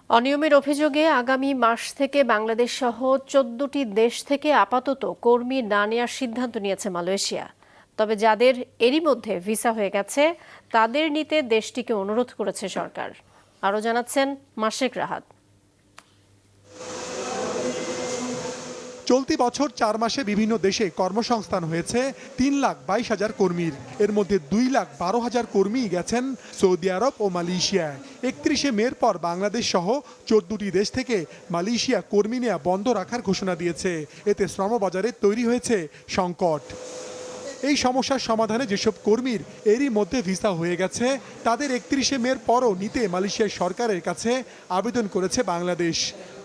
অনিয়মের অভিযোগে আগামী মাস থেকে বাংলাদেশ সহ ১৪টি দেশ থেকে আপাতত কর্মী না নেওয়ার সিদ্ধান্ত নিয়েছে মালয়েশিয়া। তবে যাদের এরই মধ্যে ভিসা হয়ে গেছে তাদের নিতে দেশটিকে অনুরোধ করেছে সরকার। আরও জানাচ্ছেন মাসেক রাহাত। চলতি বছর ৪ মাসে বিভিন্ন দেশে কর্মসংস্থান হয়েছে ৩,২২,০০০ কর্মীর। এর মধ্যে ২,১২,০০০ কর্মী গেছেন সৌদি আরব ও মালয়েশিয়ায়। ৩১শে মের পর বাংলাদেশ সহ ১৪টি দেশ থেকে মালয়েশিয়া কর্মী নেওয়া বন্ধ রাখার ঘোষণা দিয়েছে। এতে শ্রমবাজারে তৈরি হয়েছে সংকট। এই সমস্যার সমাধানে যেসব কর্মীর এরই মধ্যে ভিসা হয়ে গেছে তাদের ৩১শে মের পরও নিতে মালয়েশিয়ার সরকারের কাছে আবেদন করেছে বাংলাদেশ।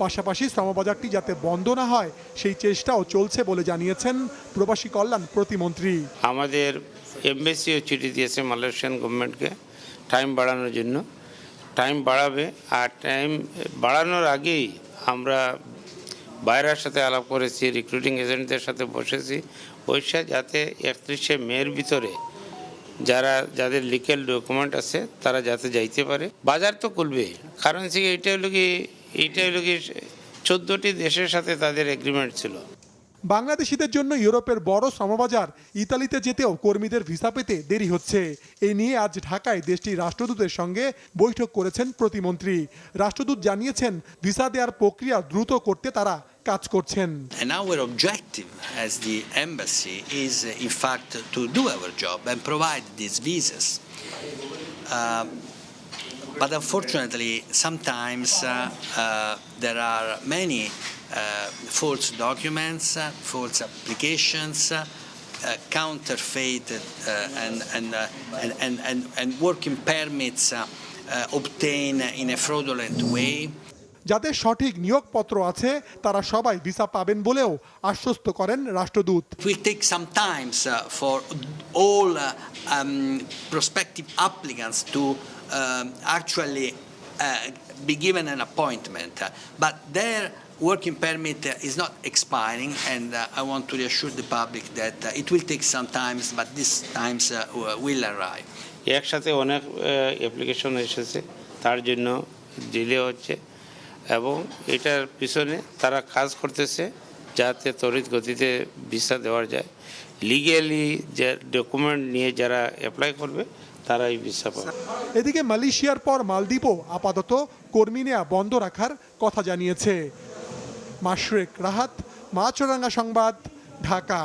পাশাপাশি শ্রমবাজারটি যাতে বন্ধ না হয় সেই চেষ্টাও চলছে বলে জানিয়েছেন প্রবাসী কল্যাণ প্রতিমন্ত্রী। আমাদের এমবেসিও চিঠি দিয়েছে মালয়েশিয়ান গভর্নমেন্টকে টাইম বাড়ানোর জন্য। টাইম বাড়াবে, আর টাইম বাড়ানোর আগেই আমরা বাইরের সাথে আলাপ করেছি, রিক্রুটিং এজেন্টদের সাথে বসেছি, বৈশা যাতে ৩১শে মের ভিতরে যাদের লিগ্যাল ডকুমেন্ট আছে তারা যাতে যাইতে পারে। বাজার তো খুলবে, কারণ এইটা হলো কি ১৪টি দেশের সাথে তাদের এগ্রিমেন্ট ছিল। বাংলাদেশিদের জন্য ইউরোপের বড় শ্রমবাজার ইতালিতে যেতেও কর্মীদের ভিসা পেতে দেরি হচ্ছে। এ নিয়ে আজ ঢাকায় দেশটির রাষ্ট্রদূতের সঙ্গে বৈঠক করেছেন প্রতিমন্ত্রী। রাষ্ট্রদূত জানিয়েছেন ভিসা দেওয়ার প্রক্রিয়া দ্রুত করতে তারা কাজ করছেন। And our objective as the embassy is in fact to do our job and provide these visas. But unfortunately, sometimes there are many false documents, false applications, counterfeit and working permits obtained in a fraudulent way. যাদের সঠিক নিয়োগপত্র আছে তারা সবাই visa পাবেন বলেও আশ্বস্ত করেন রাষ্ট্রদূত। It will take some time for all prospective applicants to actually be given an appointment, but their working permit is not expiring, and I want to reassure the public that it will take some time, but these times will arrive. একসাথে অনেক application এসেছে, তার জন্য delay হচ্ছে, এবং এটার পিছনে তারা কাজ করতেছে যাতে তড়িৎ গতিতে ভিসা দেওয়া যায়। লিগ্যালি যে ডকুমেন্ট নিয়ে যারা অ্যাপ্লাই করবে তারাই ভিসা পাবে। এদিকে মালয়েশিয়ার পর মালদ্বীপও আপাতত কর্মী নেওয়া বন্ধ রাখার কথা জানিয়েছে। মাশরেক রাহাত, মাছরাঙা সংবাদ, ঢাকা।